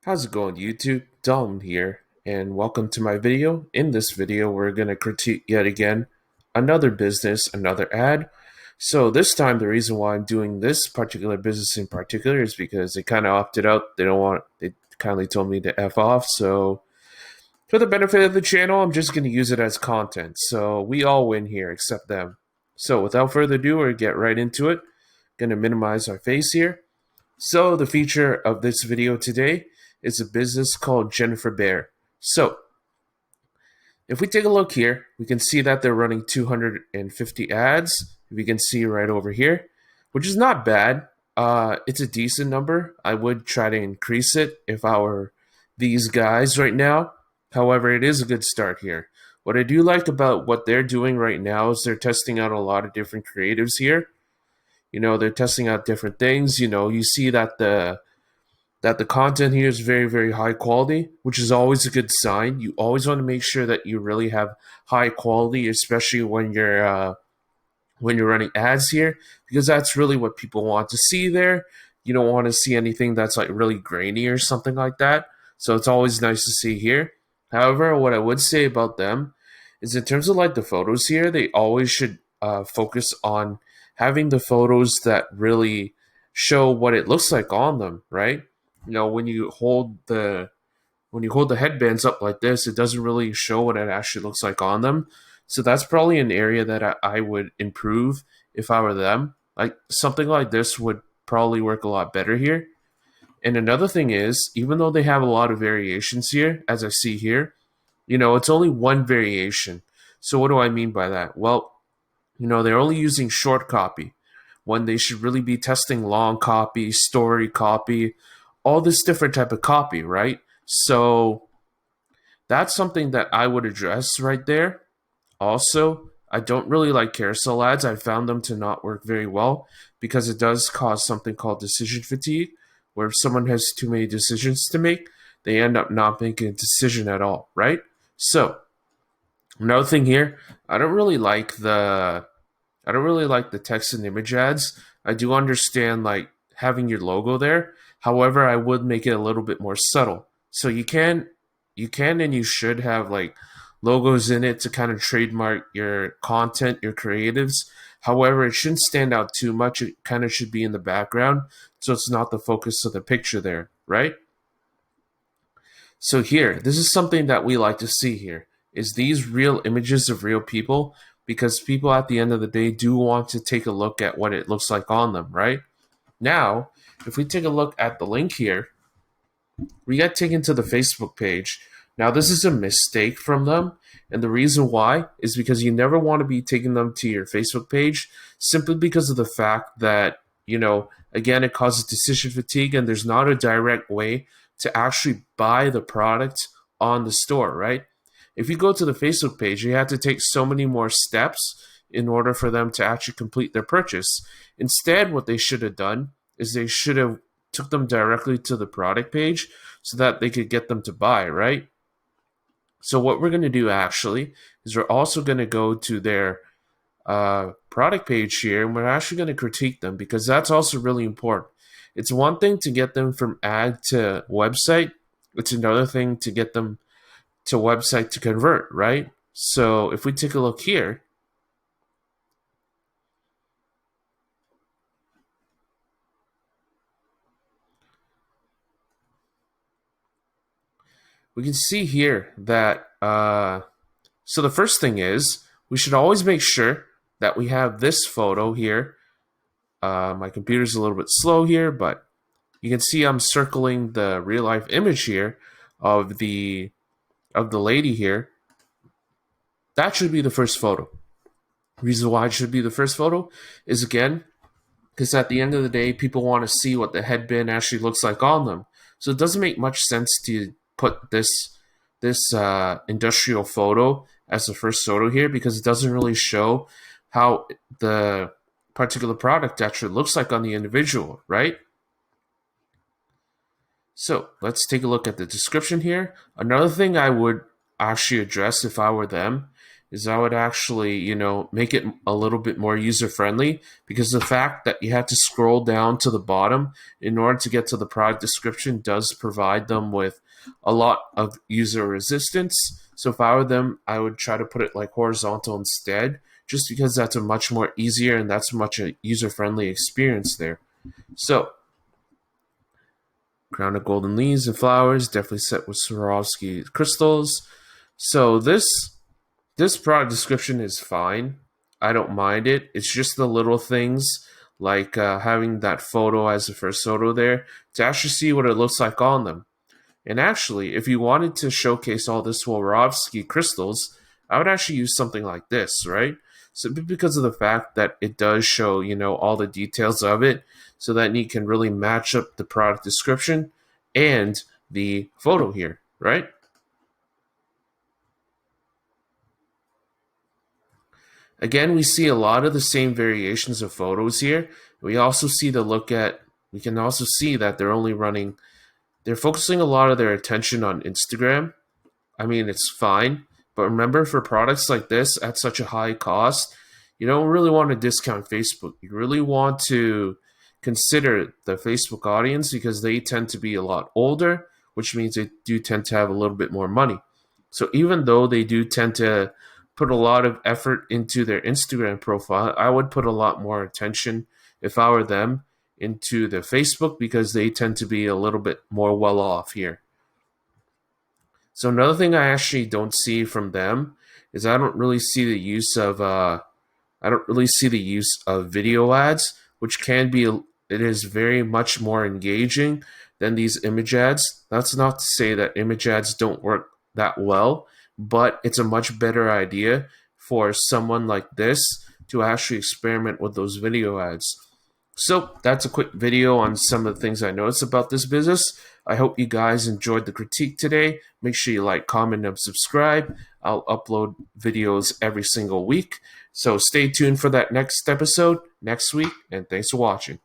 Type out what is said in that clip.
How's it going, YouTube? Dalton here, and welcome to my video. In this video, we're going to critique yet again another business, another ad. So this time, the reason why I'm doing this particular business in particular is because they kind of opted out. They kindly told me to F off. So for the benefit of the channel, I'm just going to use it as content. So we all win here except them. So without further ado, we'll get right into it. Going to minimize our face here. So the feature of this video today is a business called Jennifer Bear. So if we take a look here, we can see that they're running 250 ads. If you can see right over here, which is not bad. It's a decent number. I would try to increase it if I were these guys right now. However, it is a good start here. What I do like about what they're doing right now is they're testing out a lot of different creatives here. They're testing out different things. You see that the content here is very, very high quality, which is always a good sign. You always want to make sure that you really have high quality, especially when you're running ads here, because that's really what people want to see there. You don't want to see anything that's like really grainy or something like that. So it's always nice to see here. However, what I would say about them is in terms of like the photos here, they always should focus on having the photos that really show what it looks like on them, right? When you hold the headbands up like this, it doesn't really show what it actually looks like on them. So that's probably an area that I would improve if I were them. Like something like this would probably work a lot better here. And another thing is, even though they have a lot of variations here, as I see here, it's only one variation. So what do I mean by that? Well, they're only using short copy when they should really be testing long copy, story copy, all this different type of copy, right? So that's something that I would address right there. Also, I don't really like carousel ads. I found them to not work very well because it does cause something called decision fatigue, where if someone has too many decisions to make, they end up not making a decision at all, right? So, another thing here, I don't really like the text and image ads. I do understand like having your logo there. However, I would make it a little bit more subtle. So you can and you should have like logos in it to kind of trademark your content, your creatives. However, it shouldn't stand out too much. It kind of should be in the background so it's not the focus of the picture there, right? So here, this is something that we like to see here, is these real images of real people, because people at the end of the day do want to take a look at what it looks like on them, right? Now, if we take a look at the link here, we get taken to the Facebook page. Now, this is a mistake from them, and the reason why is because you never want to be taking them to your Facebook page simply because of the fact that, again, it causes decision fatigue and there's not a direct way to actually buy the product on the store, right? If you go to the Facebook page, you have to take so many more steps in order for them to actually complete their purchase. Instead, what they should have done is they should have took them directly to the product page so that they could get them to buy, right? So what we're going to do actually is we're also going to go to their product page here, and we're actually going to critique them because that's also really important. It's one thing to get them from ad to website. It's another thing to get them to website to convert, right? So if we take a look here, we can see here that so the first thing is we should always make sure that we have this photo here. My computer's a little bit slow here, but you can see I'm circling the real life image here of the lady here. That should be the first photo. Reason why it should be the first photo is, again, because at the end of the day, people want to see what the headband actually looks like on them. So it doesn't make much sense to put this industrial photo as the first photo here, because it doesn't really show how the particular product actually looks like on the individual, right? So let's take a look at the description here. Another thing I would actually address if I were them is I would actually, make it a little bit more user friendly, because the fact that you have to scroll down to the bottom in order to get to the product description does provide them with a lot of user resistance. So if I were them, I would try to put it like horizontal instead, just because that's a much more easier and that's much a user friendly experience there. So crown of golden leaves and flowers, definitely set with Swarovski crystals. So this product description is fine. I don't mind it. It's just the little things like having that photo as the first photo there to actually see what it looks like on them. And actually, if you wanted to showcase all the Swarovski crystals, I would actually use something like this, right? Simply because of the fact that it does show, all the details of it, so that you can really match up the product description and the photo here, right? Again, we see a lot of the same variations of photos here. We can also see that they're focusing a lot of their attention on Instagram. I mean, it's fine, but remember, for products like this at such a high cost, you don't really want to discount Facebook. You really want to consider the Facebook audience, because they tend to be a lot older, which means they do tend to have a little bit more money. So even though they do tend to put a lot of effort into their Instagram profile, I would put a lot more attention, if I were them, into the Facebook, because they tend to be a little bit more well off here. So another thing I actually don't see from them is I don't really see the use of video ads, which can be it is very much more engaging than these image ads. That's not to say that image ads don't work that well, but it's a much better idea for someone like this to actually experiment with those video ads. So that's a quick video on some of the things I noticed about this business. I hope you guys enjoyed the critique today. Make sure you like, comment, and subscribe. I'll upload videos every single week. So stay tuned for that next episode next week, and thanks for watching.